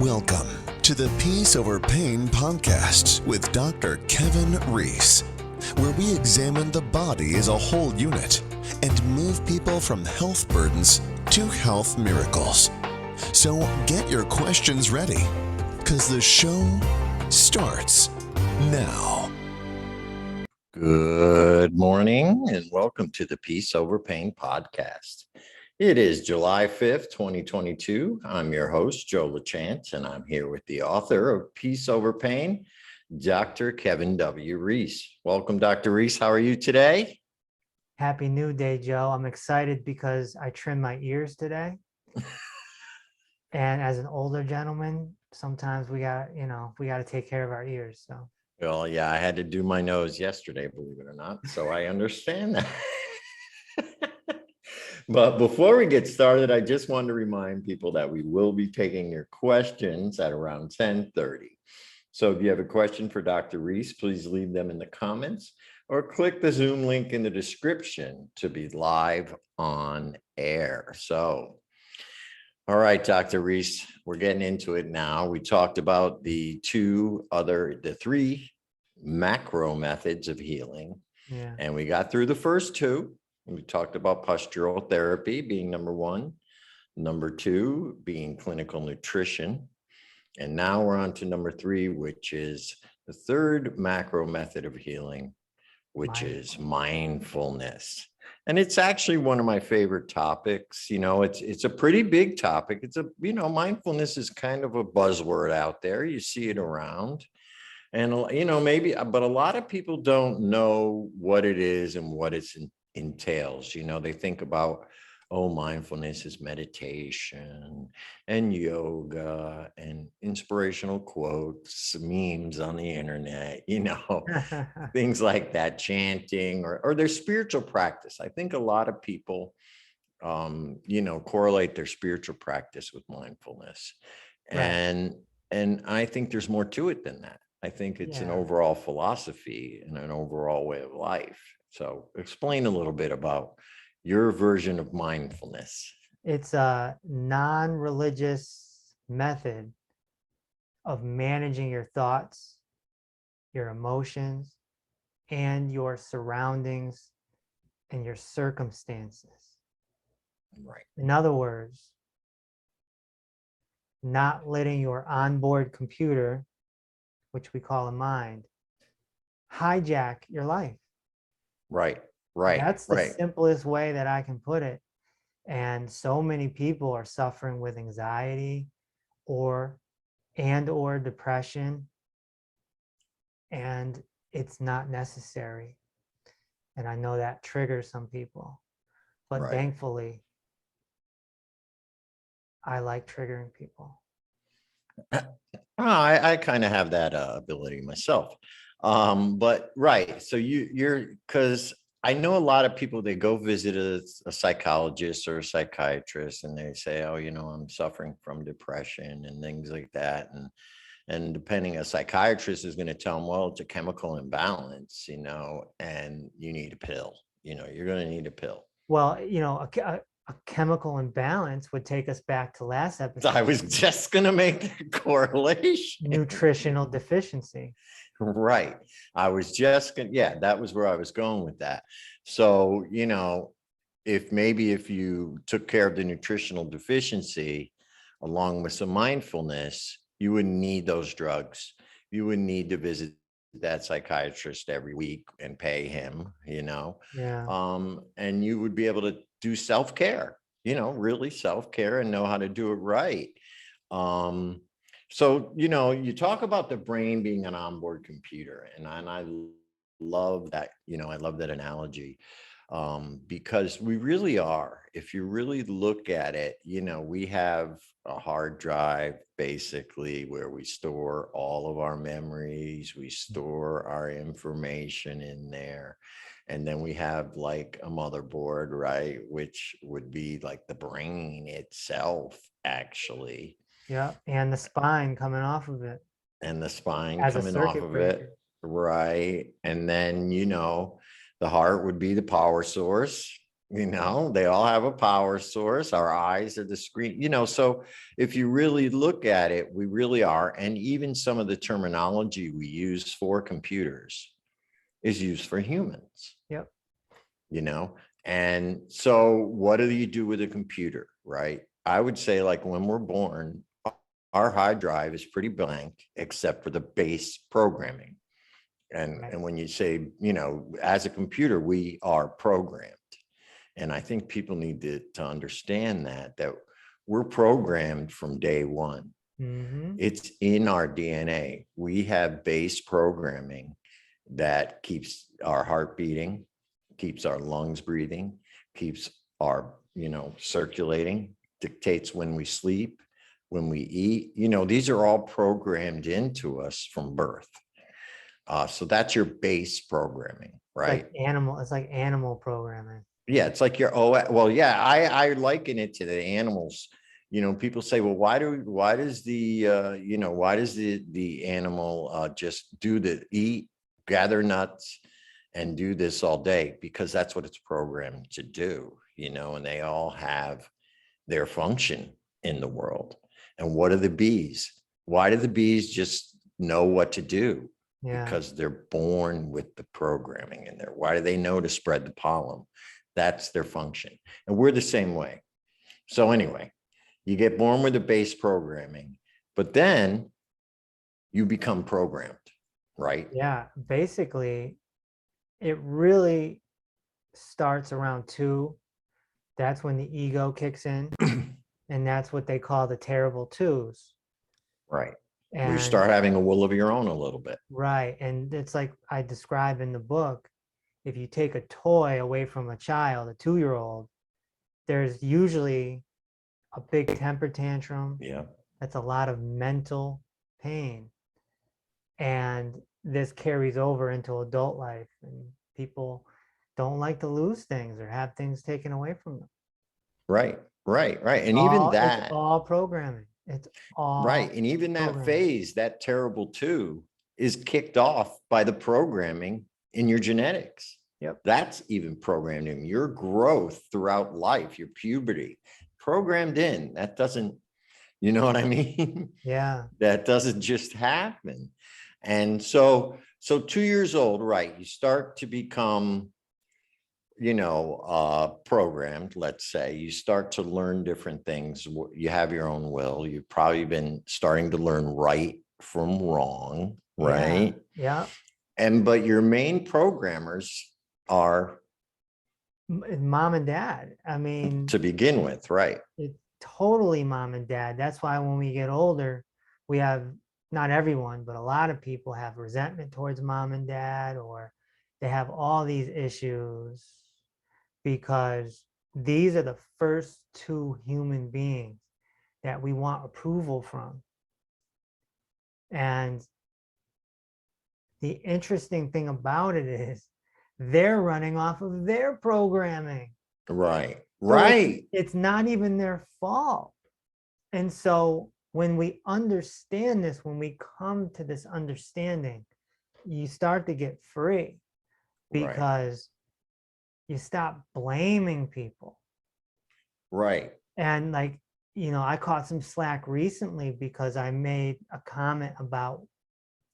Welcome to the Peace Over Pain podcast with Dr. Kevin Reese, where we examine the body as a whole unit and move people from health burdens to health miracles. So get your questions ready, because the show starts now. Good morning and welcome to the Peace Over Pain podcast. It is July 5th, 2022. I'm your host, Joe LaChance, and I'm here with the author of Peace Over Pain, Dr. Kevin W. Reese. Welcome, Dr. Reese. How are you today? Happy New Day, Joe. I'm excited because I trimmed my ears today. And as an older gentleman, sometimes we got to take care of our ears. So. Well, yeah, I had to do my nose yesterday, believe it or not. So I understand that. But before we get started, I just wanted to remind people that we will be taking your questions at around 10:30. So if you have a question for Dr. Reese, please leave them in the comments or click the Zoom link in the description to be live on air. So, all right, Dr. Reese, we're getting into it now. We talked about the three macro methods of healing. Yeah. And we got through the first two. We talked about postural therapy being number one, number two being clinical nutrition. And now we're on to number three, which is the third macro method of healing, which is mindfulness. And it's actually one of my favorite topics. You know, it's a pretty big topic. Mindfulness is kind of a buzzword out there. You see it around. And, but a lot of people don't know what it is and what it entails. They think about, mindfulness is meditation and yoga and inspirational quotes, memes on the internet, things like that, chanting or their spiritual practice. I think a lot of people, correlate their spiritual practice with mindfulness. Right. And I think there's more to it than that. I think it's an overall philosophy and an overall way of life. So explain a little bit about your version of mindfulness. It's a non-religious method of managing your thoughts, your emotions, and your surroundings and your circumstances. Right. In other words, not letting your onboard computer, which we call a mind, hijack your life. Right. That's the simplest way that I can put it. And so many people are suffering with anxiety or depression, and it's not necessary. And I know that triggers some people, but thankfully, I like triggering people. I kind of have that ability myself. But so you're, because I know a lot of people, they go visit a psychologist or a psychiatrist and they say, I'm suffering from depression and things like that. And depending, a psychiatrist is going to tell them, well, it's a chemical imbalance, and you need a pill, you're going to need a pill. Well, a chemical imbalance would take us back to last episode. I was just going to make that correlation. Nutritional deficiency. Right. I was just going to, that was where I was going with that. So, if you took care of the nutritional deficiency along with some mindfulness, you wouldn't need those drugs. You wouldn't need to visit that psychiatrist every week and pay him, and you would be able to do self-care, really self-care and know how to do it right. So, you talk about the brain being an onboard computer, and I love that, I love that analogy, because we really are. If you really look at it, we have a hard drive basically where we store all of our memories, we store our information in there. And then we have like a motherboard, right? Which would be like the brain itself, actually. Yeah, and the spine coming off of it. And the spine coming off of it, right? And then, the heart would be the power source, They all have a power source. Our eyes are the screen, so if you really look at it, we really are. And even some of the terminology we use for computers is used for humans, Yep. And so what do you do with a computer, right? I would say, like, when we're born, our hard drive is pretty blank except for the base programming. And Right. and when you say, as a computer, we are programmed. And I think people need to understand that we're programmed from day one. Mm-hmm. It's in our DNA. We have base programming that keeps our heart beating, keeps our lungs breathing, keeps our, circulating, dictates when we sleep, when we eat. These are all programmed into us from birth. So that's your base programming, right? It's like animal programming. Yeah, it's like well, yeah, I liken it to the animals. People say, well, why does the animal just eat, gather nuts and do this all day? Because that's what it's programmed to do, and they all have their function in the world. And what are the bees? Why do the bees just know what to do? Yeah. Because they're born with the programming in there. Why do they know to spread the pollen? That's their function. And we're the same way. So anyway, you get born with the base programming, but then you become programmed, right? Yeah. Basically, it really starts around 2. That's when the ego kicks in. And that's what they call the terrible 2s. Right. Where you And start having a will of your own a little bit. right. And it's like I describe in the book, if you take a toy away from a child, a 2-year-old, there's usually a big temper tantrum. Yeah. That's a lot of mental pain. And this carries over into adult life, and people don't like to lose things or have things taken away from them. Right. And even It's that, all programming. It's all right. And even that programming. phase, that terrible 2, is kicked off by the programming in your genetics. Yep. That's even programmed in your growth throughout life, your puberty, programmed in. That doesn't, you know what I mean? Yeah. That doesn't just happen. And so 2 years old, right? You start to become, programmed. Let's say you start to learn different things. You have your own will. You've probably been starting to learn right from wrong, right? Yeah. But your main programmers are Mom and dad. I mean, to begin with, right? it's totally mom and dad. That's why when we get older, we have, not everyone, but a lot of people have resentment towards mom and dad, or they have all these issues because these are the first 2 human beings that we want approval from. And the interesting thing about it is they're running off of their programming. Right. So Right. it's not even their fault. And so when we understand this, when we come to this understanding, you start to get free because you stop blaming people. Right. And like, I caught some slack recently because I made a comment about,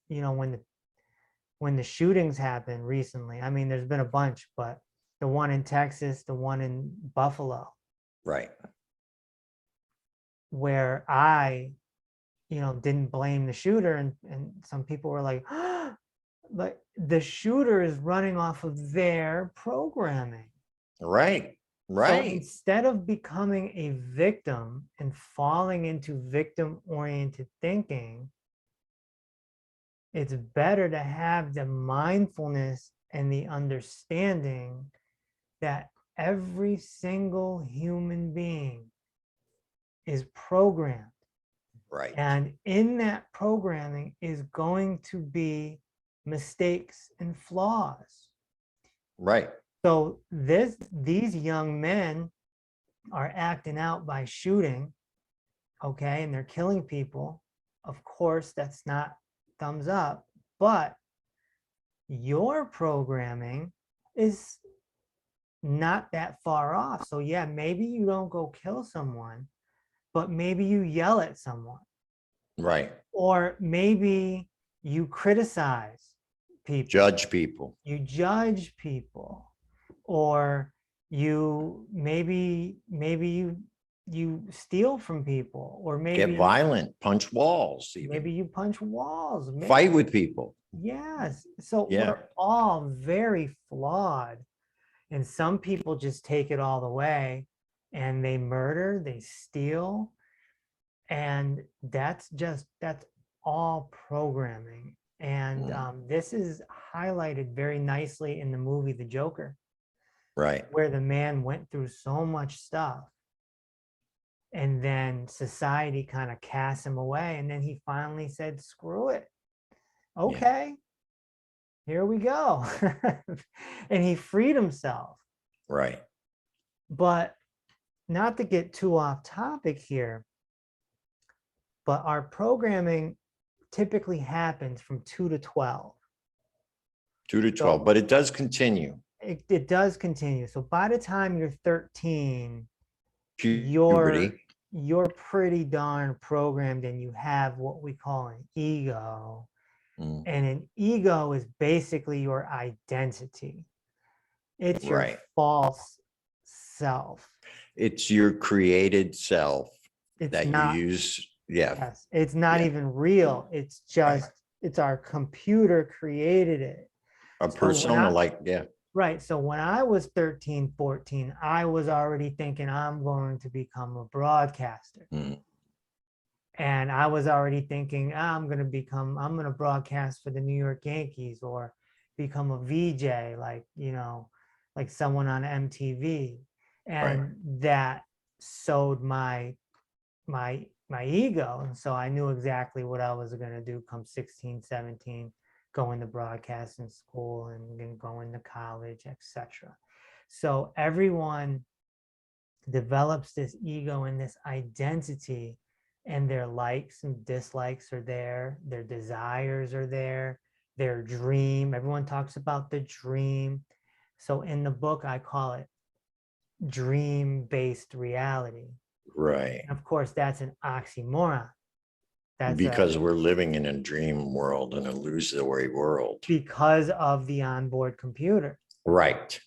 when the shootings happened recently. I mean, there's been a bunch, but the one in Texas, the one in Buffalo, Right. where I, didn't blame the shooter, and some people were like, but the shooter is running off of their programming. Right. So Right. instead of becoming a victim and falling into victim-oriented thinking, it's better to have the mindfulness and the understanding that every single human being is programmed. Right. And in that programming is going to be mistakes and flaws. Right. So these young men are acting out by shooting, okay, and they're killing people. Of course, that's not thumbs up, but your programming is not that far off. So yeah, maybe you don't go kill someone, but maybe you yell at someone, Right. or maybe you criticize people, Judge people. you judge people, or you maybe you steal from people, or Get maybe violent. Punch walls. Even you punch walls, fight with people. yes. So Yeah. we're all very flawed, and some people just take it all the way and they murder, they steal, and that's all programming. And this is highlighted very nicely in the movie The Joker, Right. where the man went through so much stuff, and then society kind of cast him away, and then he finally said, screw it, okay, here we go. And he freed himself. Right. But not to get too off topic here, but our programming typically happens from 2 to 12. 2 to 12, So but it does continue. it does continue. So by the time you're 13, Puberty. you're pretty darn programmed, and you have what we call an ego. Mm. And an ego is basically your identity. It's your Right. false self. It's your created self It's that not, you use. Yeah. yes, it's not Yeah. even real. It's just, it's our computer created it. A So persona, like, yeah. right. So when I was 13, 14, I was already thinking I'm going to become a broadcaster. Mm. And I was already thinking, I'm going to broadcast for the New York Yankees, or become a VJ, like, like someone on MTV. And that sowed my ego. And so I knew exactly what I was going to do come 16, 17, go into broadcasting school and then go into college, etc. So everyone develops this ego and this identity, and their likes and dislikes are there, their desires are there, their dream. Everyone talks about the dream. So in the book, I call it dream-based reality. Right. And of course, that's an oxymoron. That's because we're living in a dream world, an illusory world. Because of the onboard computer. Right.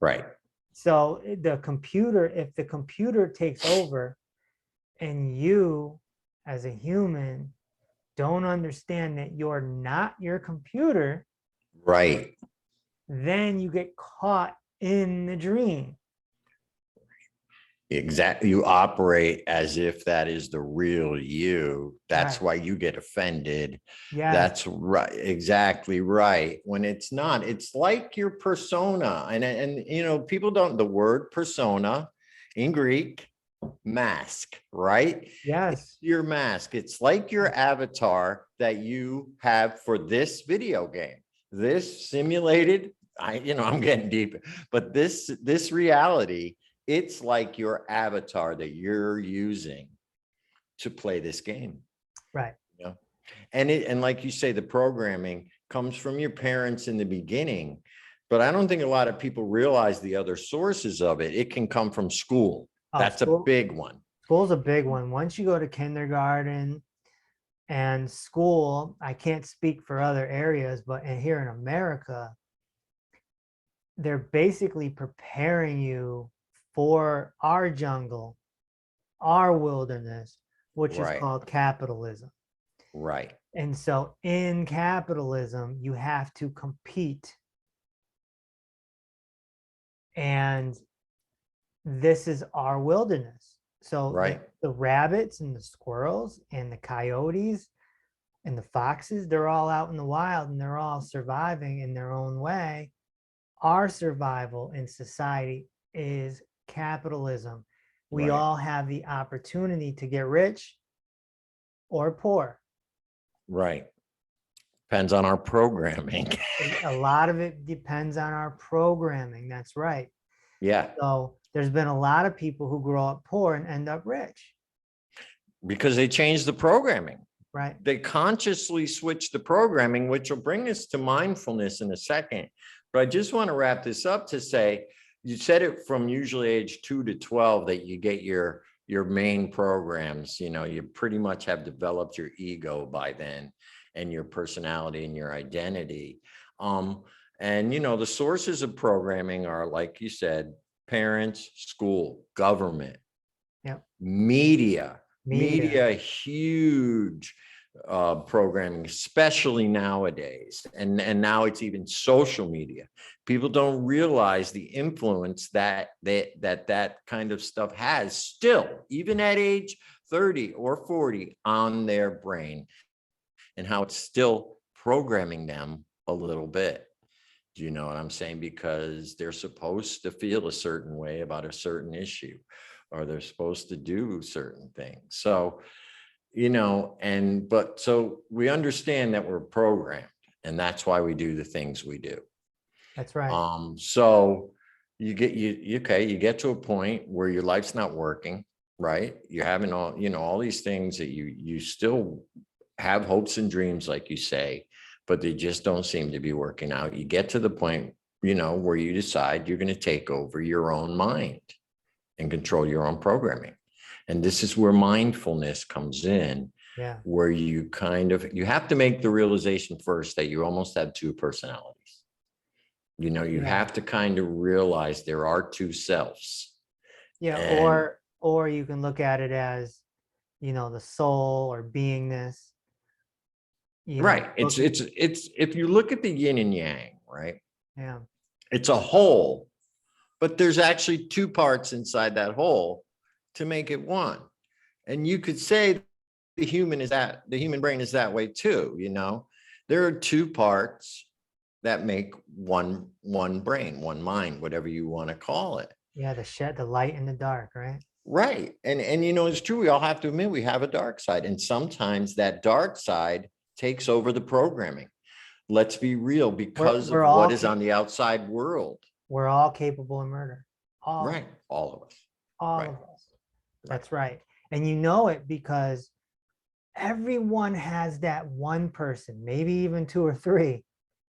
Right. So the computer, if the computer takes over, and you as a human don't understand that you're not your computer, right, then you get caught in the dream. Exactly. You operate as if that is the real you. That's right. Why you get offended. Yeah. That's right. Exactly right. When it's not, it's like your persona. And people don't, the word persona in Greek, mask, right? Yes. It's your mask. It's like your avatar that you have for this video game, this simulated, I'm getting deep, but this reality, it's like your avatar that you're using to play this game. Right. And like you say, the programming comes from your parents in the beginning, but I don't think a lot of people realize the other sources of it. It can come from school. That's a big one. School's a big one. Once you go to kindergarten and school, I can't speak for other areas, but here in America, they're basically preparing you for our jungle, our wilderness, which is called capitalism. Right. And so in capitalism, you have to compete. And this is our wilderness. So the rabbits and the squirrels and the coyotes and the foxes, they're all out in the wild and they're all surviving in their own way. Our survival in society is capitalism. We all have the opportunity to get rich or poor. Right. Depends on our programming. A lot of it depends on our programming. That's right. Yeah. So there's been a lot of people who grow up poor and end up rich. Because they changed the programming. Right. They consciously switched the programming, which will bring us to mindfulness in a second. But I just want to wrap this up to say, you said it from usually age 2 to 12 that you get your main programs. You pretty much have developed your ego by then, and your personality and your identity. And the sources of programming are, like you said, parents, school, government, Yep. media, Media. huge programming, especially nowadays. And now it's even social media. People don't realize the influence that kind of stuff has still, even at age 30 or 40, on their brain, and how it's still programming them a little bit. Do you know what I'm saying? Because they're supposed to feel a certain way about a certain issue, or they're supposed to do certain things. So, so we understand that we're programmed, and that's why we do the things we do. That's right. So you get to a point where your life's not working, right? You're having all these things that you still have hopes and dreams, like you say, but they just don't seem to be working out. You get to the point, where you decide you're going to take over your own mind and control your own programming. And this is where mindfulness comes in, Yeah. where you have to make the realization first that you almost have two personalities. You Yeah. have to kind of realize there are two selves. Yeah. And Or you can look at it as, the soul or beingness. right. It's if you look at the yin and yang, right? Yeah. It's a whole, but there's actually two parts inside that whole to make it one. And you could say the human brain is that way too. There are two parts that make one brain, one mind, whatever you want to call it. Yeah. The light and the dark, right? Right. And it's true. We all have to admit we have a dark side. And sometimes that dark side takes over the programming. Let's be real, because We're of all what is on the outside world. We're all capable of murder. Right. All of us. All Right. of us. That's right. And you know it because everyone has that one person, maybe even two or three,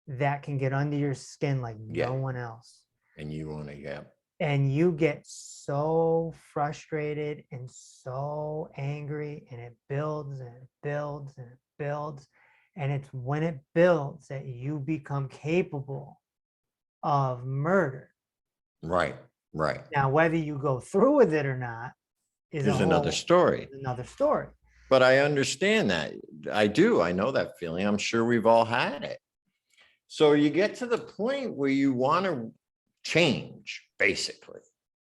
that can get under your skin like no one else. And you want to, And you get so frustrated and so angry, and it builds and it builds and it builds. And it's when it builds that you become capable of murder. Right. Now, whether you go through with it or not is another story. Another story. But I understand that. I do. I know that feeling. I'm sure we've all had it. So you get to the point where you want to change, basically,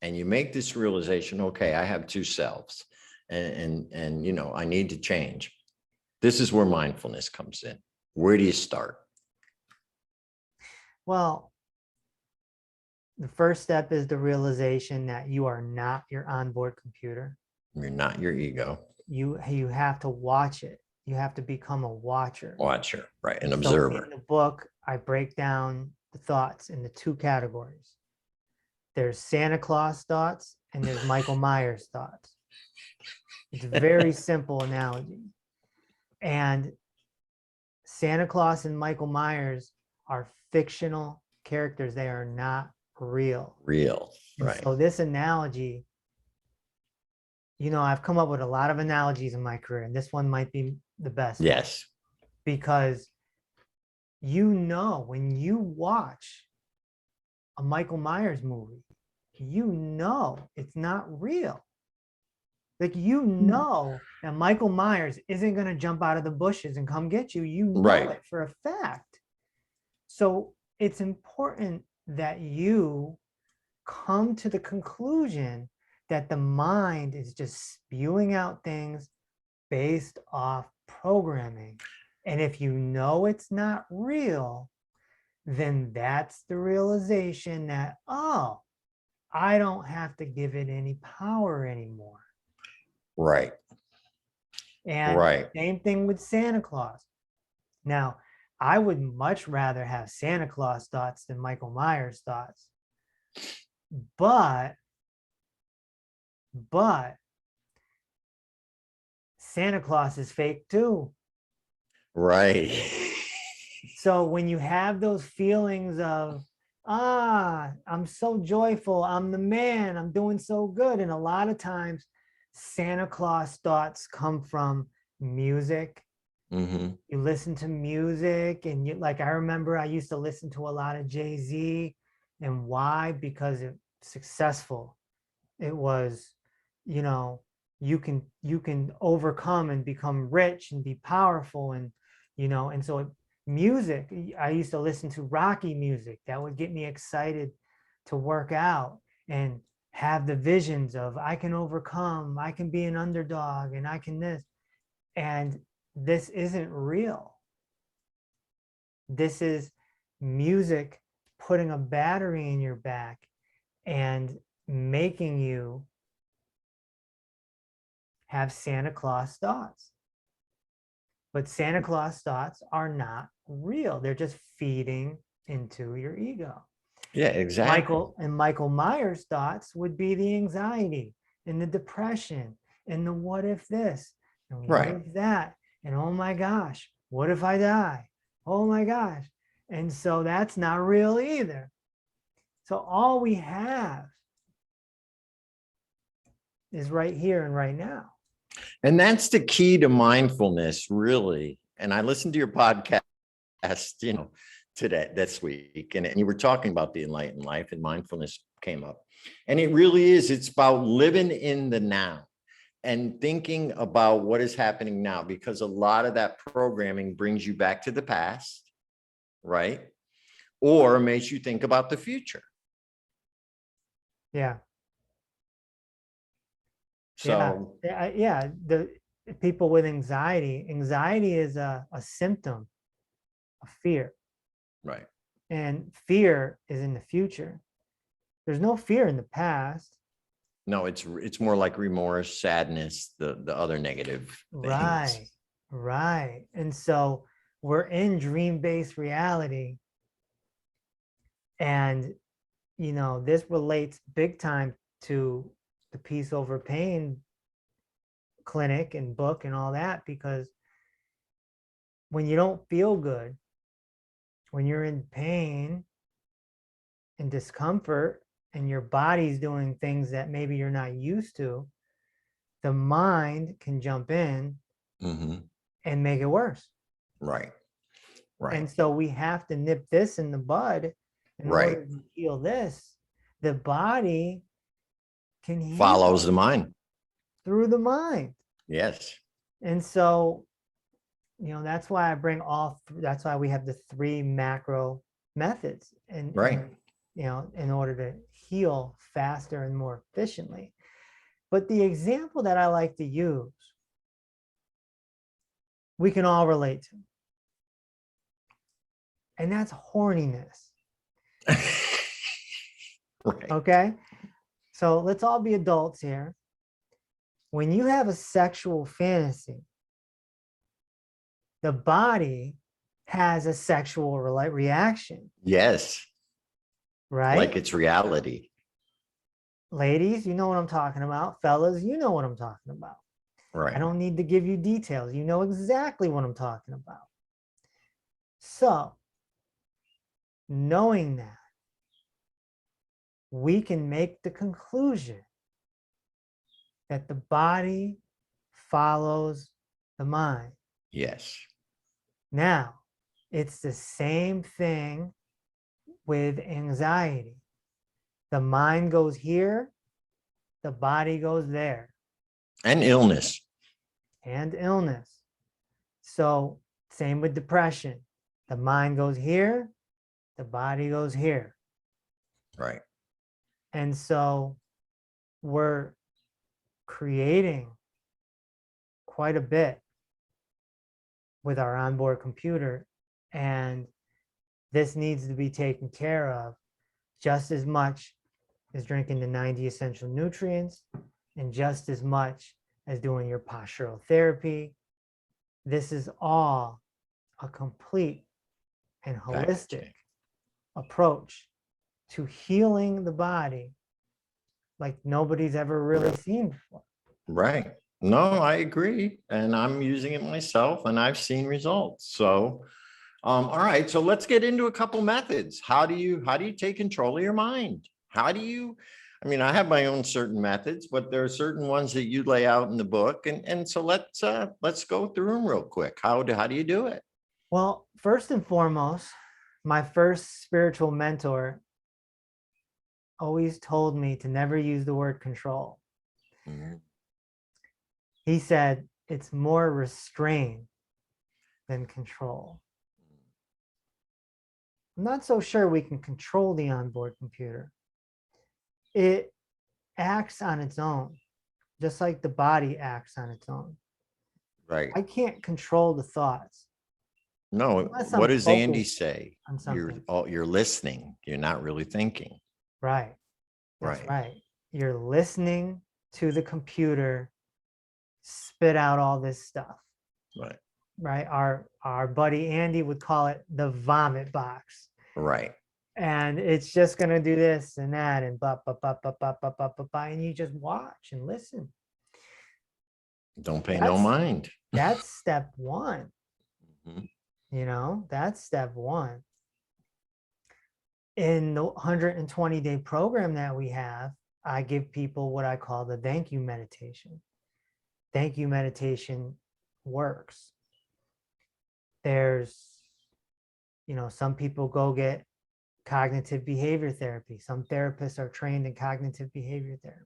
and you make this realization, okay, I have two selves, and I need to change. This is where mindfulness comes in. Where do you start? Well, the first step is the realization that you are not your onboard computer. You're not your ego. You have to watch it. You have to become a watcher. Right, an observer. In the book, I break down the thoughts into two categories. There's Santa Claus thoughts and there's Michael Myers thoughts. It's a very simple analogy. And Santa Claus and Michael Myers are fictional characters. They are not real. Right. So this analogy, I've come up with a lot of analogies in my career, and this one might be the best. Yes. Because when you watch a Michael Myers movie, it's not real. Like, that Michael Myers isn't going to jump out of the bushes and come get you. Right. It for a fact. So it's important that you come to the conclusion that the mind is just spewing out things based off programming. And if you know it's not real, then that's the realization that, oh, I don't have to give it any power anymore. Right. And same thing with Santa Claus. Now, I would much rather have Santa Claus thoughts than Michael Myers thoughts. But Santa Claus is fake too. Right. So when you have those feelings of I'm so joyful. I'm the man. I'm doing so good. And a lot of times, Santa Claus thoughts come from music. Mm-hmm. You listen to music, and you like, I remember I used to listen to a lot of Jay-Z. And why? Because it's successful. It was, you know, you can overcome and become rich and be powerful, and and so music, I used to listen to rocky music that would get me excited to work out and have the visions of I can overcome, I can be an underdog, and I can this. And this isn't real. This is music putting a battery in your back and making you have Santa Claus thoughts. But Santa Claus thoughts are not real. They're just feeding into your ego. Yeah, exactly. Michael Myers thoughts would be the anxiety and the depression and the what if this and what Right. if that, and oh my gosh, what if I die? Oh my gosh. And so that's not real either. So all we have is right here and right now. And that's the key to mindfulness, really. And I listened to your podcast, today, this week, and you were talking about the enlightened life, and mindfulness came up. And it really is, it's about living in the now and thinking about what is happening now, because a lot of that programming brings you back to the past, right? Or makes you think about the future. Yeah. So, Yeah. The people with anxiety is a symptom of fear. right. And fear is in the future. There's no fear in the past. No, it's more like remorse, sadness, the other negative things. Right. And so we're in dream-based reality. And, this relates big time to the Peace Over Pain clinic and book and all that, because when you don't feel good, when you're in pain and discomfort, and your body's doing things that maybe you're not used to, the mind can jump in Mm-hmm. and make it worse. Right. Right. And so we have to nip this in the bud in Right. order to heal this. The body can heal Follows the mind. through the mind. Yes. And so, that's why I bring that's why we have the 3 macro methods, and Right. in order to heal faster and more efficiently. But the example that I like to use, we can all relate to, and that's horniness. Right. Okay? So let's all be adults here. When you have a sexual fantasy, the body has a sexual reaction. Yes. Right? Like it's reality. Ladies, you know what I'm talking about. Fellas, you know what I'm talking about. Right. I don't need to give you details. You know exactly what I'm talking about. So, knowing that, we can make the conclusion that the body follows the mind. Yes. Now, it's the same thing with anxiety. The mind goes here, the body goes there. And illness. And illness. So, same with depression. The mind goes here, the body goes here. Right. And so we're creating quite a bit with our onboard computer, and this needs to be taken care of just as much as drinking the 90 essential nutrients, and just as much as doing your postural therapy. This is all a complete and holistic approach to healing the body like nobody's ever really seen before. Right. No, I agree. And I'm using it myself, and I've seen results. So All right, so let's get into a couple methods. How do you take control of your mind? How do you, I mean, I have my own certain methods, but there are certain ones that you lay out in the book. And so let's go through them real quick. How do you do it? Well, first and foremost, my first spiritual mentor always told me to never use the word control. Mhm. He said it's more restraint than control. I'm not so sure we can control the onboard computer. It acts on its own, just like the body acts on its own. Right. I can't control the thoughts No, unless what I'm does Andy focused say? on something. You're listening. You're not really thinking. Right. That's Right. right. You're listening to the computer spit out all this stuff. Right. Right. Our buddy Andy would call it the vomit box. Right. And it's just gonna do this and that and and you just watch and listen. Don't pay no mind. That's step one. Mhm. That's step one. In the 120-day program that we have, I give people what I call the thank you meditation. Thank you meditation works. There's, some people go get cognitive behavior therapy. Some therapists are trained in cognitive behavior therapy.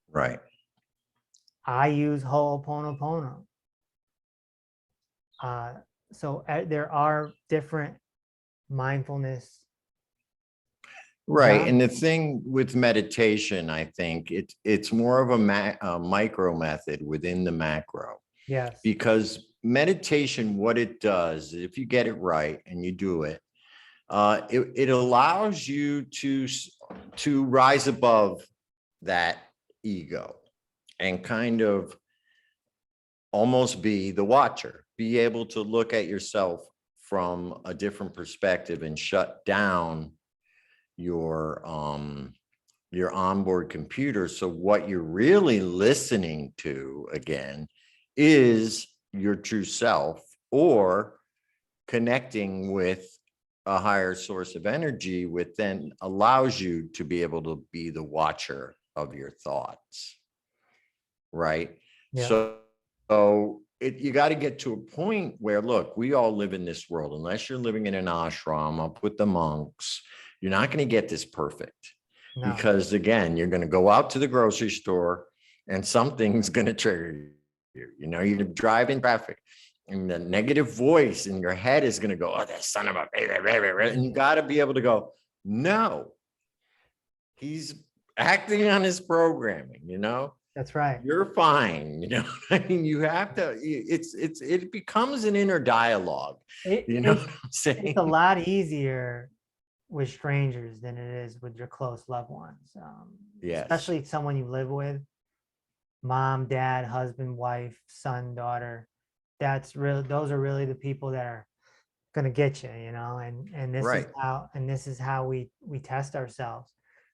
Right. I use Ho'oponopono. So there are different mindfulness. Right. And the thing with meditation, I think it's more of a micro method within the macro, Yes. because meditation, what it does, if you get it right and you do it, it allows you to rise above that ego and kind of almost be the watcher, be able to look at yourself from a different perspective and shut down your onboard computer. So what you're really listening to again is your true self, or connecting with a higher source of energy, which then allows you to be able to be the watcher of your thoughts. Right. Yeah. So you got to get to a point where, look, we all live in this world. Unless you're living in an ashram up with the monks, you're not going to get this perfect. No. Because again, you're going to go out to the grocery store and something's going to trigger you. You're driving traffic and the negative voice in your head is going to go, oh, that son of a, and you got to be able to go, no, he's acting on his programming, That's right. You're fine. I mean, you have to, it becomes an inner dialogue. You know what I'm saying? It's a lot easier with strangers than it is with your close loved ones. Yes. Especially someone you live with, mom, dad, husband, wife, son, daughter. Those are really the people that are gonna get you, and this is how we test ourselves.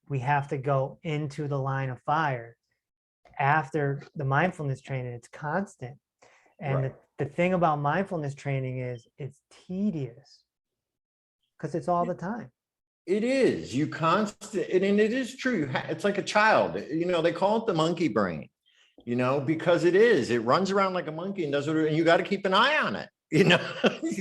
We have to go into the line of fire. After the mindfulness training, it's constant. And the thing about mindfulness training is it's tedious because it's all the time. It is. You constant, and it is true. It's like a child. They call it the monkey brain. Because it runs around like a monkey and does it, and you got to keep an eye on it. You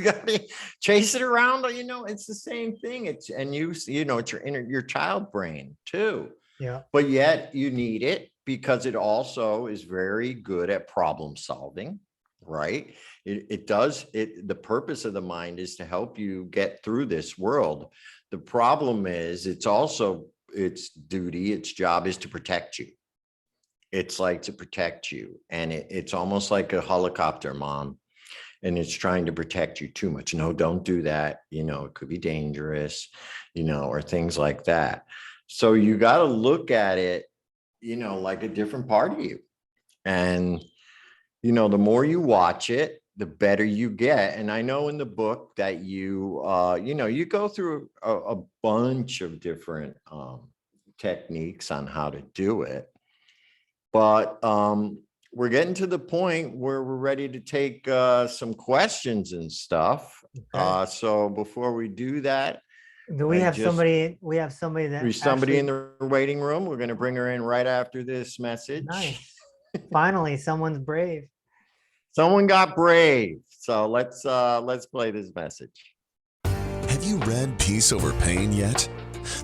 got to chase it around. It's the same thing. It's your child brain too. Yeah. But yet you need it because it also is very good at problem solving. Right. The purpose of the mind is to help you get through this world. The problem is its duty, its job is to protect you. It's like to protect you. And it's almost like a helicopter mom, and it's trying to protect you too much. No, don't do that. It could be dangerous, or things like that. So you got to look at it, like a different part of you. And, the more you watch it, the better you get. And I know in the book that you go through a bunch of different techniques on how to do it. But we're getting to the point where we're ready to take some questions and stuff. Okay. So before we do that, Do we I have just somebody? We have somebody that there's somebody in actually the waiting room. We're going to bring her in right after this message. nice. Finally, someone's brave. Someone got brave. So let's play this message. Have you read Peace Over Pain yet?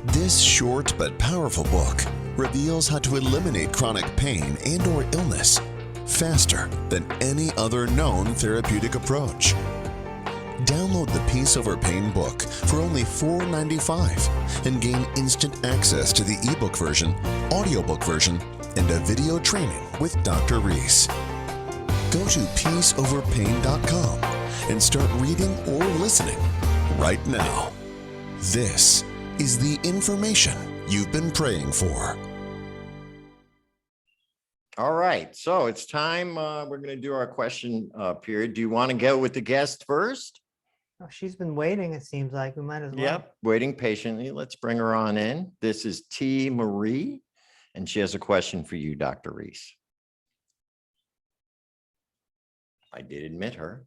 This short but powerful book reveals how to eliminate chronic pain and or illness faster than any other known therapeutic approach. Download the Peace Over Pain book for only $4.95 and gain instant access to the ebook version, audiobook version, and a video training with Dr. Reese. Go to peaceoverpain.com and start reading or listening right now. This is the information you've been praying for. All right. So it's time. We're going to do our question period. Do you want to go with the guest first? Oh, she's been waiting. It seems like we might as well. Yep. Waiting patiently. Let's bring her on in. This is T. Marie, and she has a question for you, Dr. Reese. I did admit her.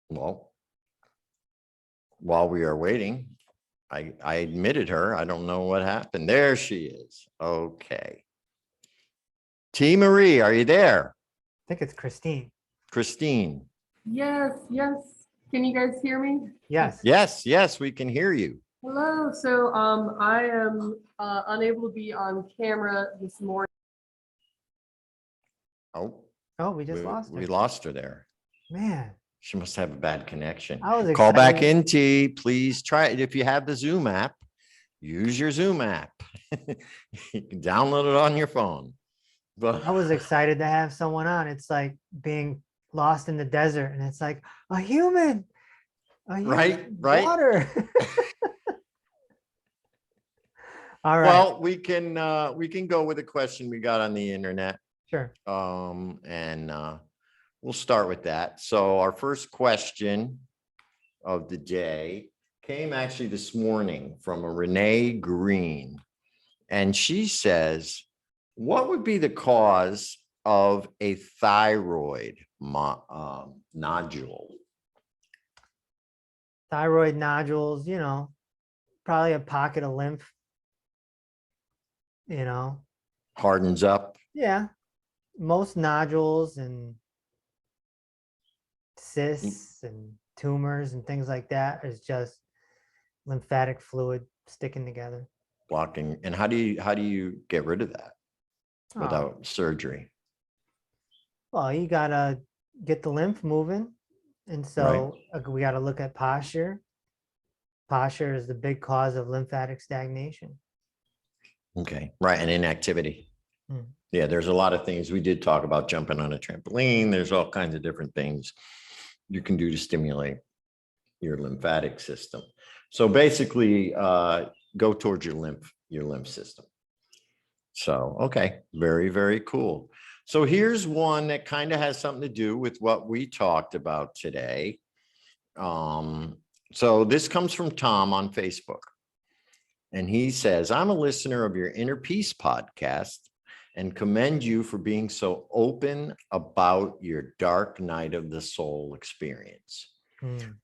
Well, while we are waiting, I admitted her. I don't know what happened. There she is. Okay. T. Marie, are you there? I think it's Christine. Christine. Yes, yes. Can you guys hear me? Yes. Yes, we can hear you. Hello. So I am unable to be on camera this morning. Oh, Oh, we just we, lost her. we lost her there. Man, She must have a bad connection. I was Call back excited. in, T. Please try it. If you have the Zoom app, use your Zoom app. You can download it on your phone. But I was excited to have someone on. It's like being lost in the desert, and it's like a human, Right. water. All right. Well, we can go with a question we got on the internet. Sure. And we'll start with that. So our first question of the day came actually this morning from a Renee Green. And she says, what would be the cause of a thyroid nodule? Thyroid nodules, probably a pocket of lymph, Hardens up. Yeah. Most nodules and cysts and tumors and things like that is just lymphatic fluid sticking together. Blocking. And how do you get rid of that without surgery? Well, you gotta get the lymph moving. And so we gotta look at posture. Posture is the big cause of lymphatic stagnation. Okay. Right. And inactivity. Hmm. Yeah, there's a lot of things. We did talk about jumping on a trampoline. There's all kinds of different things you can do to stimulate your lymphatic system. So basically, go towards your lymph system. So, okay, very, very cool. So here's one that kind of has something to do with what we talked about today. So this comes from Tom on Facebook. And he says, I'm a listener of your Inner Peace podcast and commend you for being so open about your dark night of the soul experience.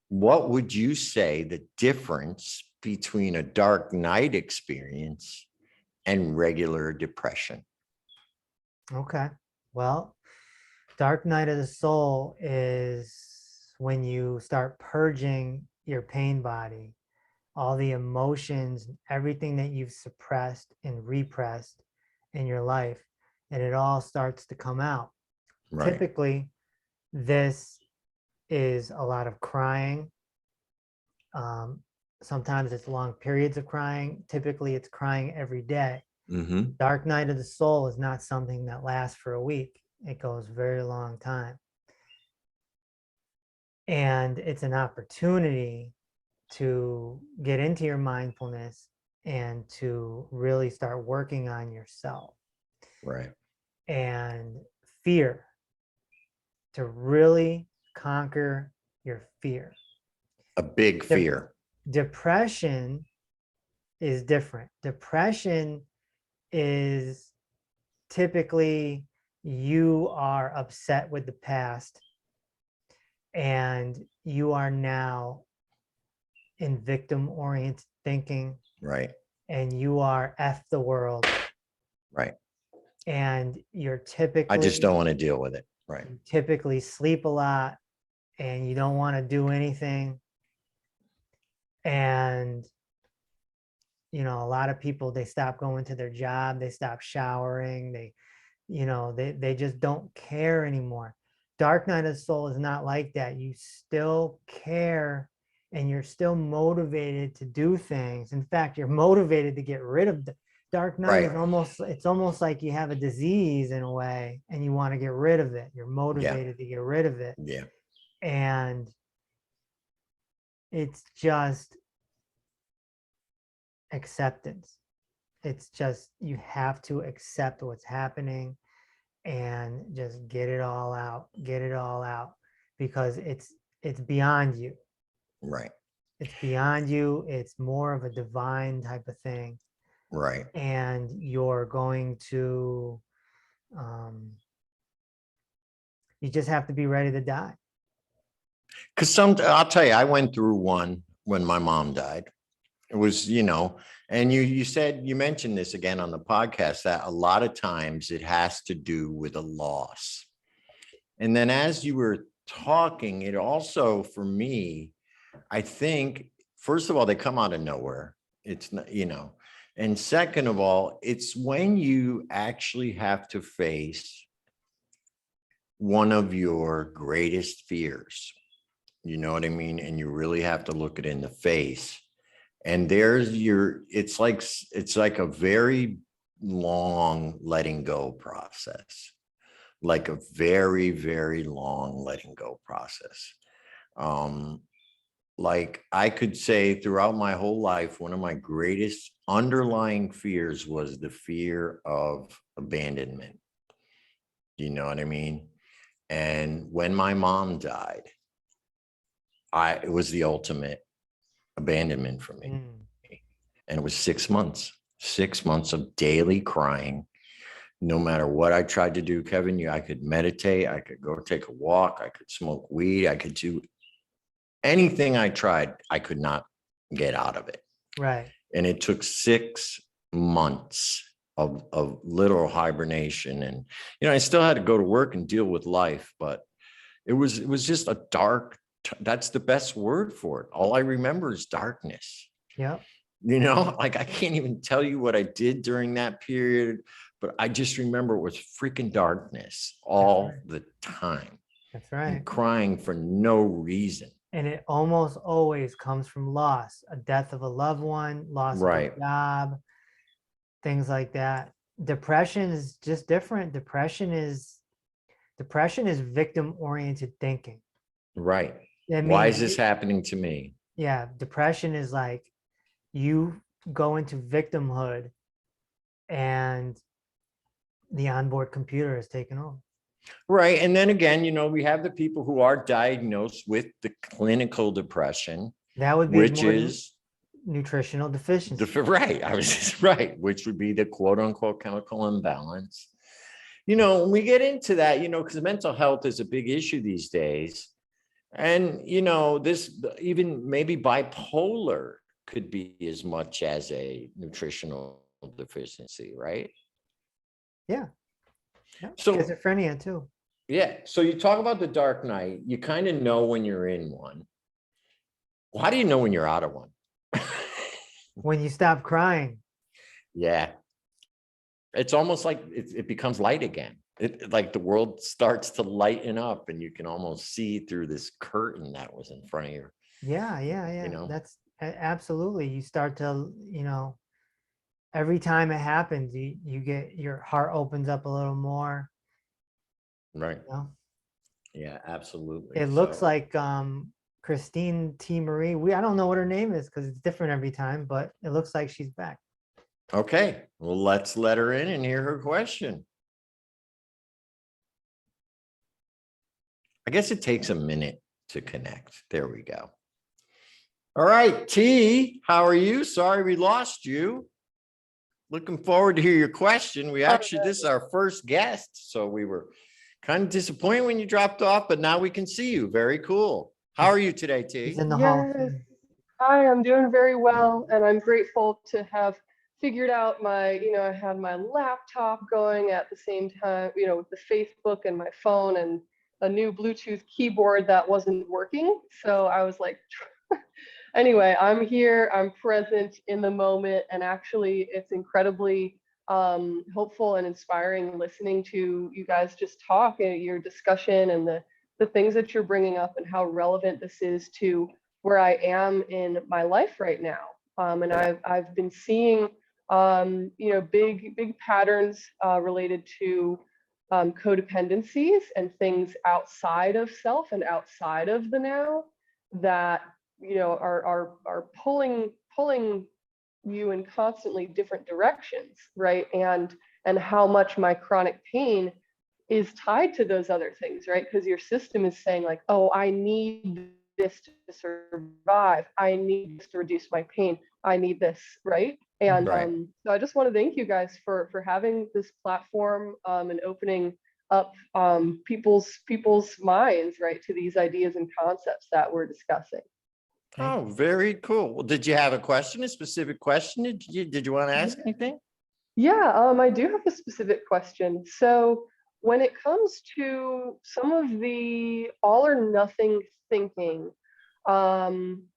What would you say the difference between a dark night experience and regular depression? Okay. Well, dark night of the soul is when you start purging your pain body, all the emotions, everything that you've suppressed and repressed in your life, and it all starts to come out. Right. Typically, this is a lot of crying. Sometimes it's long periods of crying. Typically, it's crying every day. Mm-hmm. Dark night of the soul is not something that lasts for a week. It goes a very long time. And it's an opportunity to get into your mindfulness and to really start working on yourself. Right. And fear, to really conquer your fear. A big fear. Depression is different. Depression is typically you are upset with the past and you are now in victim-oriented thinking, Right. and you are F the world, Right. and you're I just typically don't want to deal with it. Right. you typically sleep a lot and you don't want to do anything. And you know, a lot of people, they stop going to their job, they stop showering, they just don't care anymore. Dark night of the soul is not like that. You still care and you're still motivated to do things. In fact, you're motivated to get rid of the dark night. Right. It's almost like you have a disease in a way and you want to get rid of it. You're motivated to get rid of it. Yeah. And it's just acceptance. It's just, you have to accept what's happening and just get it all out, because it's beyond you. Right. It's beyond you. It's more of a divine type of thing. Right. And you're going to, you just have to be ready to die. Because I'll tell you, I went through one when my mom died. It was, and you mentioned this again on the podcast, that a lot of times it has to do with a loss. And then as you were talking, it also, for me, I think, first of all, they come out of nowhere. It's not, and second of all, it's when you actually have to face one of your greatest fears. You know what I mean? And you really have to look it in the face. And it's like a very long letting go process, like a very, very long letting go process. Like I could say throughout my whole life, one of my greatest underlying fears was the fear of abandonment. You know what I mean? And when my mom died, it was the ultimate abandonment for me. And it was 6 months of daily crying. No matter what I tried to do, Kevin, I could meditate, I could go take a walk, I could smoke weed, I could do anything I tried, I could not get out of it. Right. And it took 6 months of literal hibernation. And, I still had to go to work and deal with life, but it was just a dark, that's the best word for it. All I remember is darkness. Yeah. Like I can't even tell you what I did during that period, but I just remember it was freaking darkness all the time. That's right. And crying for no reason. And it almost always comes from loss, a death of a loved one, loss of a job, things like that. Depression is just different. Depression is victim-oriented thinking. Right. I mean, why is this happening to me? Yeah. Depression is like you go into victimhood and the onboard computer is taken over. Right. And then again, we have the people who are diagnosed with the clinical depression. That would be which is nutritional deficiency. Right. I was just right. Which would be the quote unquote chemical imbalance. When we get into that, because mental health is a big issue these days. And, this even maybe bipolar could be as much as a nutritional deficiency, right? Yeah. So schizophrenia too. Yeah. So you talk about the dark night, you kind of know when you're in one. Well, how do you know when you're out of one? When you stop crying. Yeah. It's almost like it becomes light again. Like the world starts to lighten up and you can almost see through this curtain that was in front of you. Yeah. That's absolutely. You start to, every time it happens, you get, your heart opens up a little more. Right. Yeah, absolutely. It looks like Christine T. Marie. I don't know what her name is because it's different every time, but it looks like she's back. Okay. Well, let's let her in and hear her question. I guess it takes a minute to connect. There we go. All right, T, how are you? Sorry we lost you. Looking forward to hear your question. This is our first guest, so we were kind of disappointed when you dropped off, but now we can see you. Very cool. How are you today, He's T? in the Hall of Yes, Fame. I am doing very well, and I'm grateful to have figured out I had my laptop going at the same time, with the Facebook and my phone and a new Bluetooth keyboard that wasn't working. So I was like, anyway, I'm here, I'm present in the moment, and actually it's incredibly hopeful and inspiring listening to you guys just talk and your discussion and the things that you're bringing up and how relevant this is to where I am in my life right now. And I've been seeing big patterns related to codependencies and things outside of self and outside of the now that are pulling you in constantly different directions, right? And how much my chronic pain is tied to those other things, right? Because your system is saying like, oh, I need this to survive. I need this to reduce my pain. I need this, right? And Right. So I just want to thank you guys for having this platform and opening up people's minds, right, to these ideas and concepts that we're discussing. Oh, very cool. Well, did you have a question, a specific question? Did you want to ask anything? Yeah, I do have a specific question. So when it comes to some of the all or nothing thinking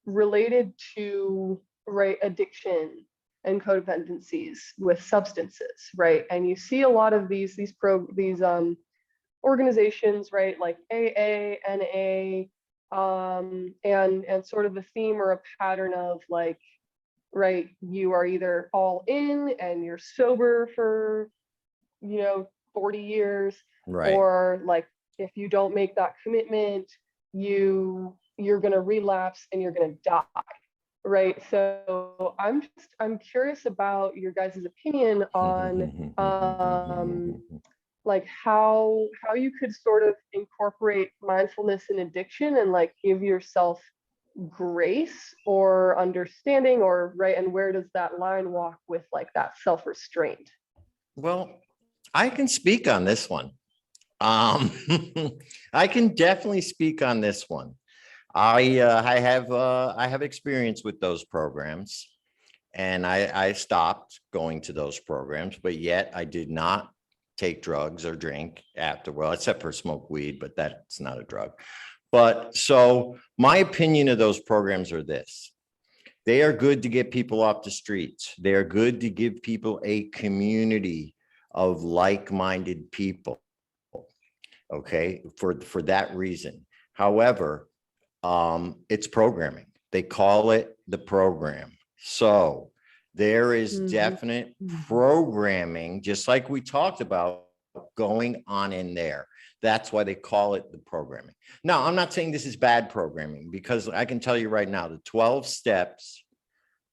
related to right addiction and codependencies with substances, right? And you see a lot of these organizations, right, like AA, NA, and sort of a theme or a pattern of like, right, you are either all in and you're sober for 40 years, Right. or like if you don't make that commitment, you're going to relapse and you're going to die, right? So I'm curious about your guys' opinion on like how you could sort of incorporate mindfulness and addiction and like give yourself grace or understanding, or right, and where does that line walk with like that self-restraint? Well, I can speak on this one. I can definitely speak on this one. I have experience with those programs, and I stopped going to those programs, but yet I did not take drugs or drink after, well, except for smoke weed, but that's not a drug. But so my opinion of those programs are this: they are good to get people off the streets. They are good to give people a community of like-minded people. Okay, for that reason. However, it's programming. They call it the program. So there is definite programming, just like we talked about, going on in there. That's why they call it the programming. Now, I'm not saying this is bad programming, because I can tell you right now, the 12 steps,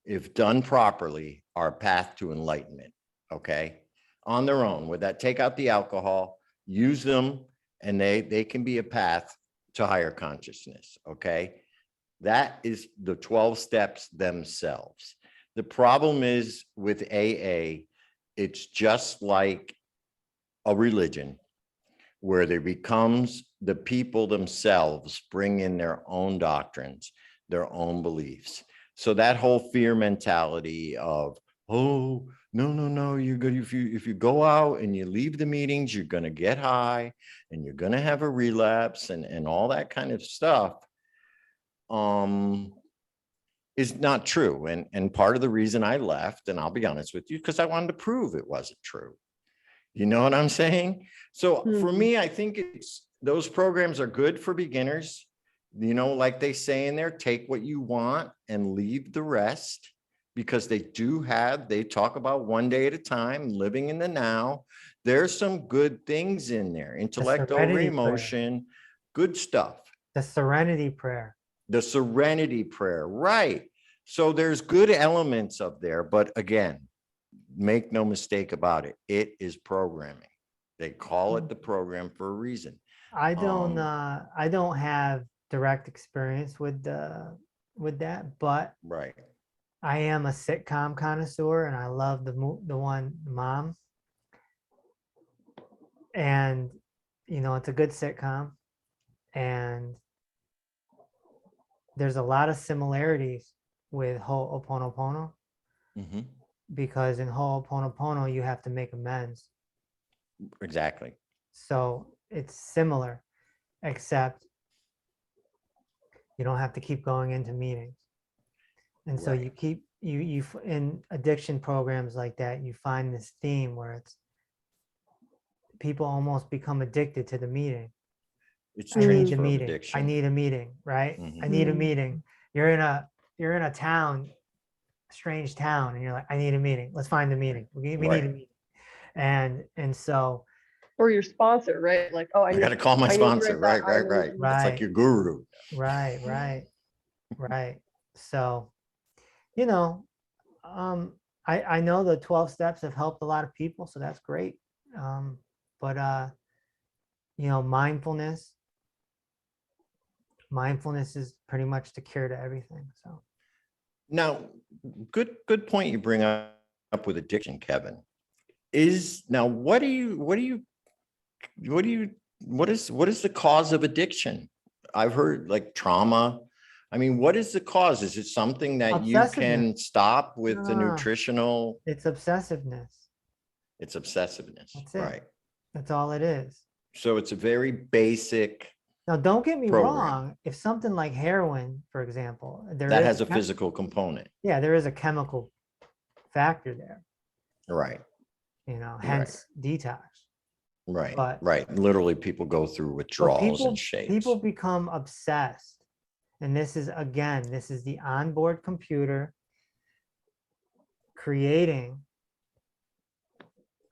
if done properly, are a path to enlightenment. Okay, on their own, with that, take out the alcohol, use them, and they can be a path to higher consciousness. Okay, that is the 12 steps themselves. The problem is with AA, it's just like a religion where there becomes the people themselves bring in their own doctrines, their own beliefs. So that whole fear mentality of, oh, no, you're good. If you go out and you leave the meetings, you're going to get high and you're going to have a relapse and all that kind of stuff is not true. And part of the reason I left, and I'll be honest with you, because I wanted to prove it wasn't true. You know what I'm saying? So for me, I think those programs are good for beginners. Like they say in there, take what you want and leave the rest, because they talk about one day at a time, living in the now. There's some good things in there. Intellect over emotion, good stuff. The serenity prayer. The serenity prayer, right? So there's good elements of there, but again, make no mistake about it, it is programming. They call it the program for a reason. I don't have direct experience with that, but right, I am a sitcom connoisseur, and I love the one Mom. And it's a good sitcom, and there's a lot of similarities with Ho'oponopono, Mm-hmm. because in Ho'oponopono you have to make amends. Exactly. So it's similar, except you don't have to keep going into meetings. And so Right. you keep you in addiction programs like that, you find this theme where it's people almost become addicted to the meeting. It's I need the transfer of meeting. addiction. I need a meeting, right? Mhm. I need a meeting. You're in a town, strange town, and you're like, I need a meeting. Let's find the meeting. We need a Right. meeting. And so Or your sponsor, right? Like, oh, I got to call my I need to sponsor. write that. Right. That's right, like your guru. right. So, I know the 12 steps have helped a lot of people, so that's great. But mindfulness is pretty much the cure to everything. So Now, good point you bring up with addiction, Kevin. Is now what is the cause of addiction? I've heard like trauma. I mean, what is the cause? Is it something that you obsessiveness. can stop with the No, nutritional? it's obsessiveness. It's obsessiveness, That's it. right? That's all it is. So it's a very basic Now, don't get me program wrong. If something like heroin, for example, that has a physical component, there is a chemical factor there, right? hence detox. Right, But right. Literally, people go through withdrawals and people shakes. become obsessed. And this is the onboard computer creating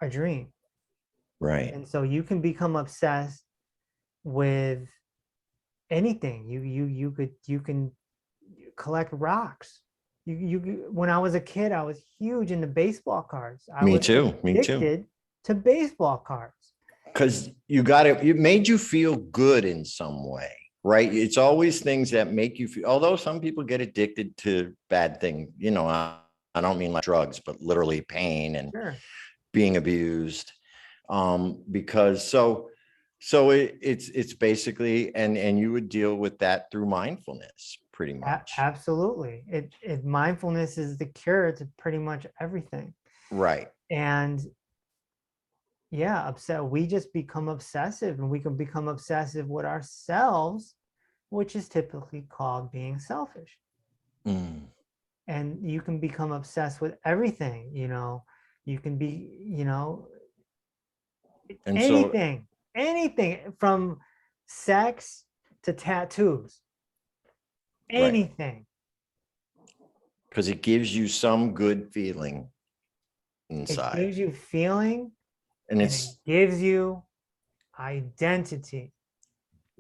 a dream. Right. And so you can become obsessed with anything. You can collect rocks. When I was a kid, I was huge into baseball cards. I Me was too. addicted to baseball cards. Because it made you feel good in some way, right? It's always things that make you feel, although some people get addicted to bad things, I don't mean like drugs, but literally pain and Sure. being abused. Because it's basically, and you would deal with that through mindfulness pretty much. Absolutely. Mindfulness is the cure to pretty much everything. Right. And yeah, we just become obsessive, and we can become obsessive with ourselves, which is typically called being selfish. Mm. And you can become obsessed with everything. You can be, And anything from sex to tattoos, anything. Because it gives you some good feeling It inside. gives you feeling, And it gives you identity.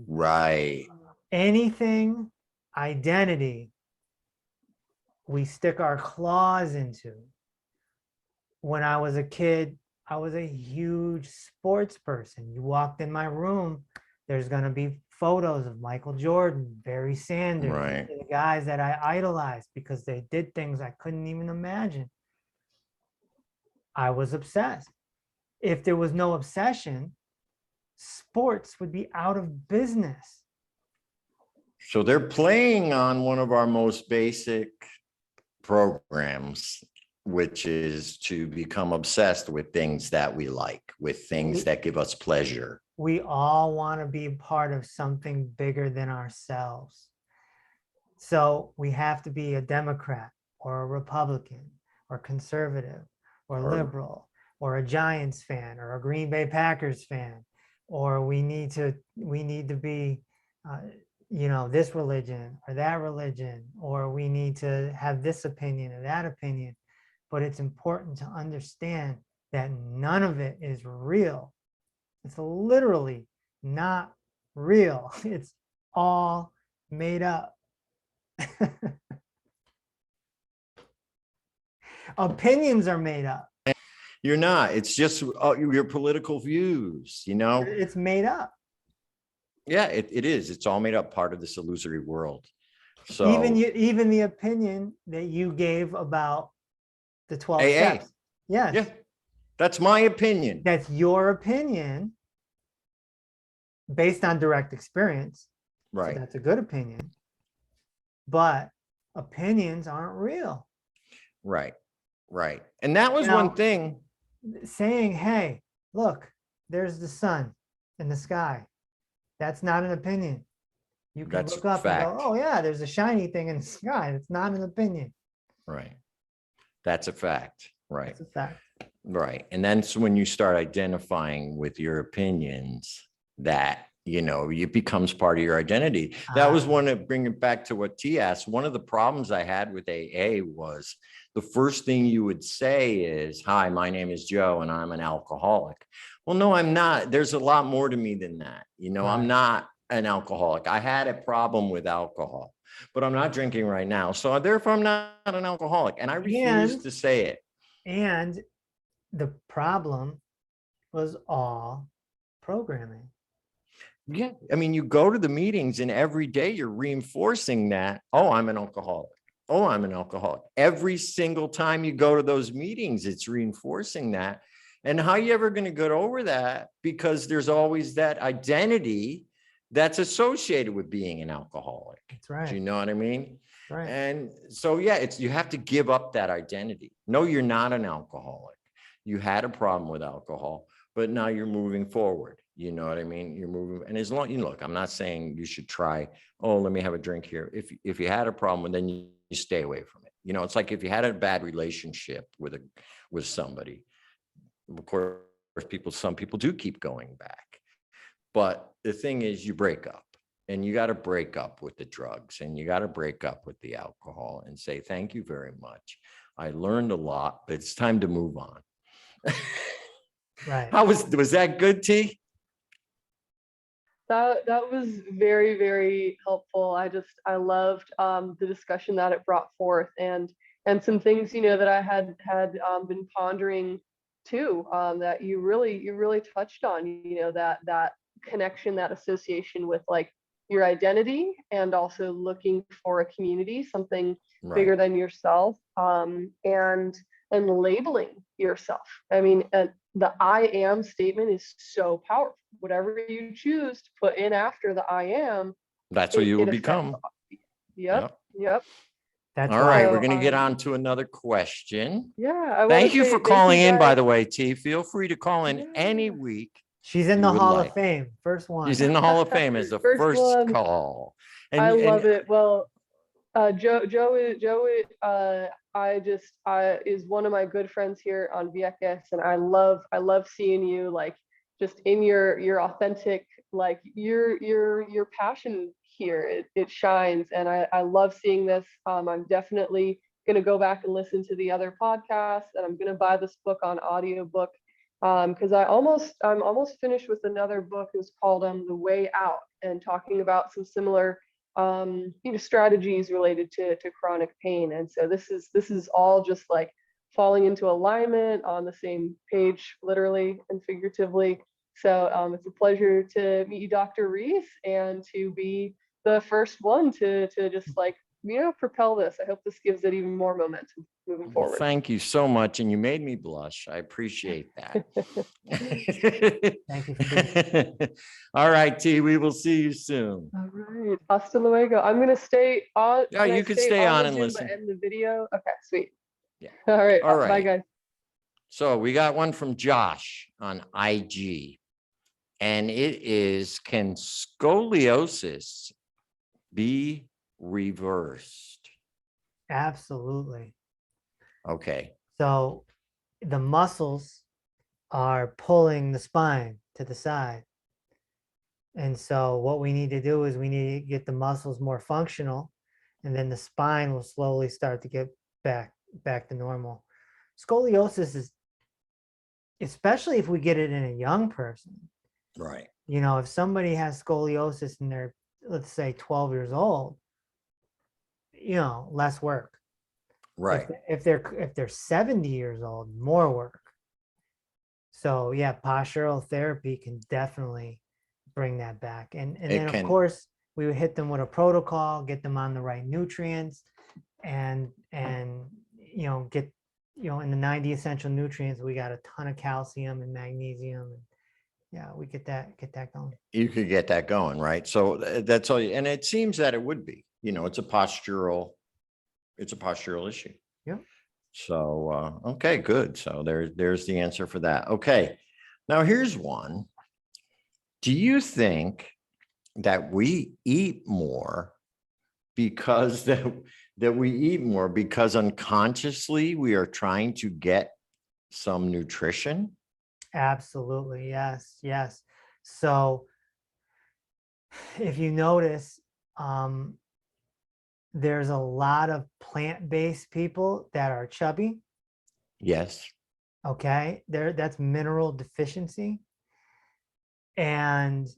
right. Anything, identity, we stick our claws into. When I was a kid, I was a huge sports person. You walked in my room, there's going to be photos of Michael Jordan, Barry Sanders, Right. the guys that I idolized because they did things I couldn't even imagine. I was obsessed. If there was no obsession, sports would be out of business. So they're playing on one of our most basic programs, which is to become obsessed with things that we like, with things that give us pleasure. We all want to be part of something bigger than ourselves. So we have to be a Democrat or a Republican or conservative or liberal or a Giants fan or a Green Bay Packers fan, or we need to be this religion or that religion, or we need to have this opinion or that opinion. But it's important to understand that none of it is real. It's literally not real. It's all made up. Opinions are made up. You're not. It's just your political views, It's made up. Yeah, it is. It's all made up, part of this illusory world. So even the opinion that you gave about the 12 AA. steps. Yes. Yeah, that's my opinion. That's your opinion based on direct experience. Right. So that's a good opinion. But opinions aren't real. Right. Right. And that was You know, one thing. Saying, hey, look, there's the sun in the sky. That's not an opinion. You can That's look up fact. and go, oh yeah, there's a shiny thing in the sky. It's not an opinion. Right. That's a fact. Right. It's a fact. Right. And then so when you start identifying with your opinions, that, you know, it becomes part of your identity. That was one to bring it back to what T asked. One of the problems I had with AA was the first thing you would say is, hi, my name is Joe and I'm an alcoholic. Well, no, I'm not. There's a lot more to me than that. You know, I'm not an alcoholic. I had a problem with alcohol, but I'm not drinking right now. So therefore I'm not an alcoholic. And I refuse to say it. And the problem was all programming. Yeah. I mean, you go to the meetings and every day you're reinforcing that, oh, I'm an alcoholic. Oh, I'm an alcoholic. Every single time you go to those meetings, it's reinforcing that. And how are you ever going to get over that? Because there's always that identity that's associated with being an alcoholic. That's right. Do you know what I mean? Right. And so, yeah, you have to give up that identity. No, you're not an alcoholic. You had a problem with alcohol, but now you're moving forward. You know what I mean? You're moving. And as long, you look, I'm not saying you should try, oh, let me have a drink here. If you had a problem, then you stay away from it. You know, it's like if you had a bad relationship with somebody, of course, some people do keep going back. But the thing is, you break up. And you got to break up with the drugs and you got to break up with the alcohol and say, thank you very much. I learned a lot, but it's time to move on. Right. How was that good, T? That was very, very helpful. I loved the discussion that it brought forth, and some things, you know, that I had been pondering too, that you really touched on, you know, that connection, that association with like your identity, and also looking for a community, something bigger than yourself, and labeling yourself. I mean, the I am statement is so powerful. Whatever you choose to put in after the I am, that's what you will become. Yep. That's all right. So, We're going to get on to another question. Yeah. Thank you for calling in, by the way, T. Feel free to call in any week. She's in the Hall of Fame. First one. She's in the Hall of Fame as the first call. And, I love it. Well, Joe is one of my good friends here on VX, and I love seeing you like just in your authentic, like your passion here. It shines, and I love seeing this. I'm definitely gonna go back and listen to the other podcasts, and I'm gonna buy this book on audiobook. Because I'm almost finished with another book. It's called The Way Out, and talking about some similar strategies related to chronic pain. And so this is all just like falling into alignment, on the same page, literally and figuratively. So it's a pleasure to meet you, Dr. Reese, and to be the first one to just like, propel this. I hope this gives it even more momentum moving forward. Thank you so much. And you made me blush. I appreciate that. Thank you for being here. All right, T, we will see you soon. All right. Hasta luego. I'm going to stay on. Yeah, you could stay on and listen. But end the video. Okay, sweet. Yeah. All right. All right. Bye, guys. So we got one from Josh on IG. And it is, can scoliosis be reversed? Absolutely. Okay. So the muscles are pulling the spine to the side. And so what we need to do is we need to get the muscles more functional, and then the spine will slowly start to get back to normal. Scoliosis is, especially if we get it in a young person. Right. If somebody has scoliosis and they're, let's say, 12 years old, less work. Right. If they're 70 years old, more work. So yeah, postural therapy can definitely bring that back. And then of course we would hit them with a protocol, get them on the right nutrients, and get in the 90 essential nutrients, we got a ton of calcium and magnesium, and yeah, we get that going. You could get that going, right? So that's all. And it seems that it would be, it's a postural issue. Yeah. So, okay, good. So there's the answer for that. Okay. Now here's one. Do you think that we eat more because because unconsciously we are trying to get some nutrition? Absolutely. Yes. So if you notice, there's a lot of plant-based people that are chubby. Yes. Okay. That's mineral deficiency. And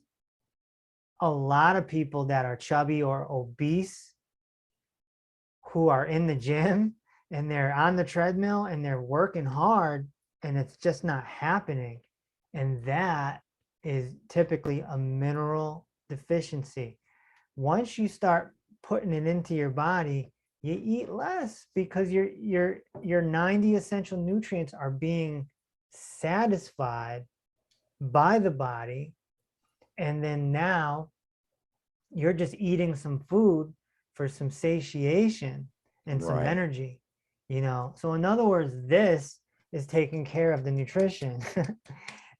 a lot of people that are chubby or obese who are in the gym and they're on the treadmill and they're working hard and it's just not happening. And that is typically a mineral deficiency. Once you start putting it into your body, you eat less because your 90 essential nutrients are being satisfied by the body. And then now you're just eating some food for some satiation and some Right. energy, So in other words, this is taking care of the nutrition.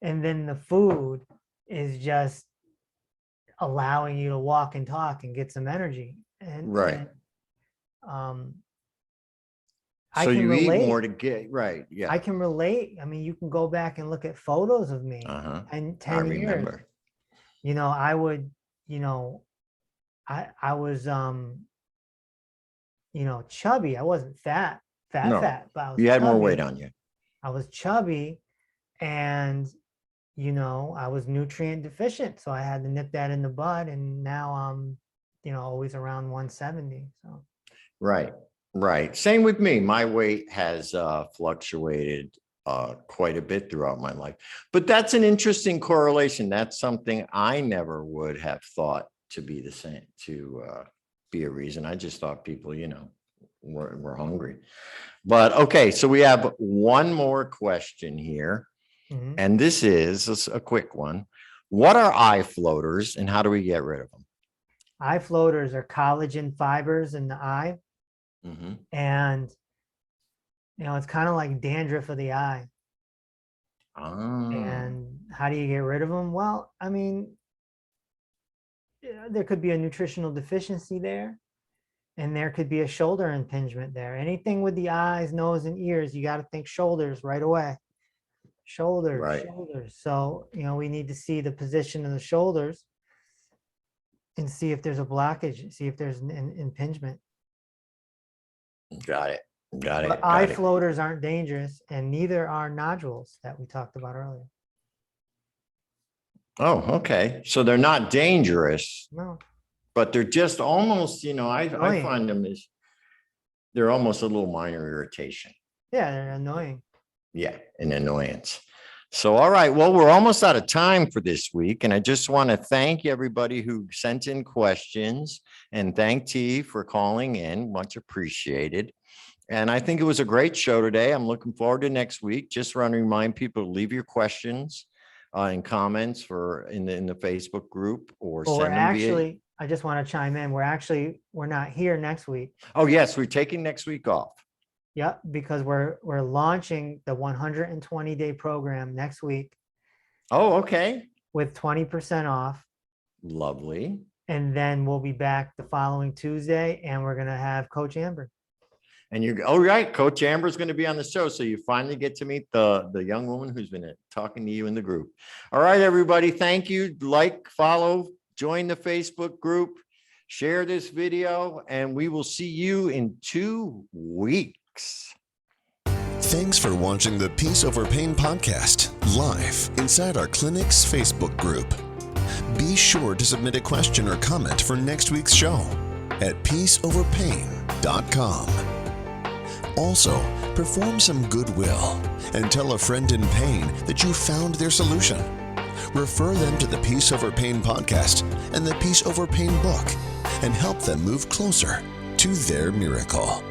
And then the food is just allowing you to walk and talk and get some energy. And Right. I So can you eat relate. more to get, right. Yeah. I can relate. I mean, you can go back and look at photos of me and 10 I years. remember. I would, I was, chubby. I wasn't fat, but I was You had more chubby. weight on you. I was chubby and, I was nutrient deficient. So I had to nip that in the bud. And now I'm, always around 170. So. Right. Same with me. My weight has fluctuated quite a bit throughout my life. But that's an interesting correlation. That's something I never would have thought to be the same, to be a reason. I just thought people, were hungry. But okay, so we have one more question here. Mhm. And this is a quick one. What are eye floaters and how do we get rid of them? Eye floaters are collagen fibers in the eye. Mm-hmm. And, it's kind of like dandruff of the eye. And how do you get rid of them? Well, I mean, there could be a nutritional deficiency there, and there could be a shoulder impingement there. Anything with the eyes, nose, and ears, you got to think shoulders right away. Shoulders. So, we need to see the position of the shoulders and see if there's a blockage, see if there's an impingement. Got it. But eye floaters aren't dangerous, and neither are nodules that we talked about earlier. Oh, okay. So they're not dangerous. No. But they're just almost, I Annoying. find them they're almost a little minor irritation. Yeah, they're annoying. Yeah, an annoyance. So, all right. Well, we're almost out of time for this week. And I just want to thank everybody who sent in questions and thank T for calling in. Much appreciated. And I think it was a great show today. I'm looking forward to next week. Just want to remind people to leave your questions and comments in the Facebook group or Well, send them via. I just want to chime in. We're not here next week. Oh, yes. We're taking next week off. Yep, because we're launching the 120-day program next week. Oh, okay. With 20% off. Lovely. And then we'll be back the following Tuesday, and we're going to have Coach Amber. And right. Coach Amber is going to be on the show. So you finally get to meet the young woman who's been talking to you in the group. All right, everybody. Thank you. Like, follow, join the Facebook group, share this video, and we will see you in 2 weeks. Thanks for watching the Peace Over Pain podcast live inside our clinic's Facebook group. Be sure to submit a question or comment for next week's show at peaceoverpain.com. Also, perform some goodwill and tell a friend in pain that you found their solution. Refer them to the Peace Over Pain podcast and the Peace Over Pain book and help them move closer to their miracle.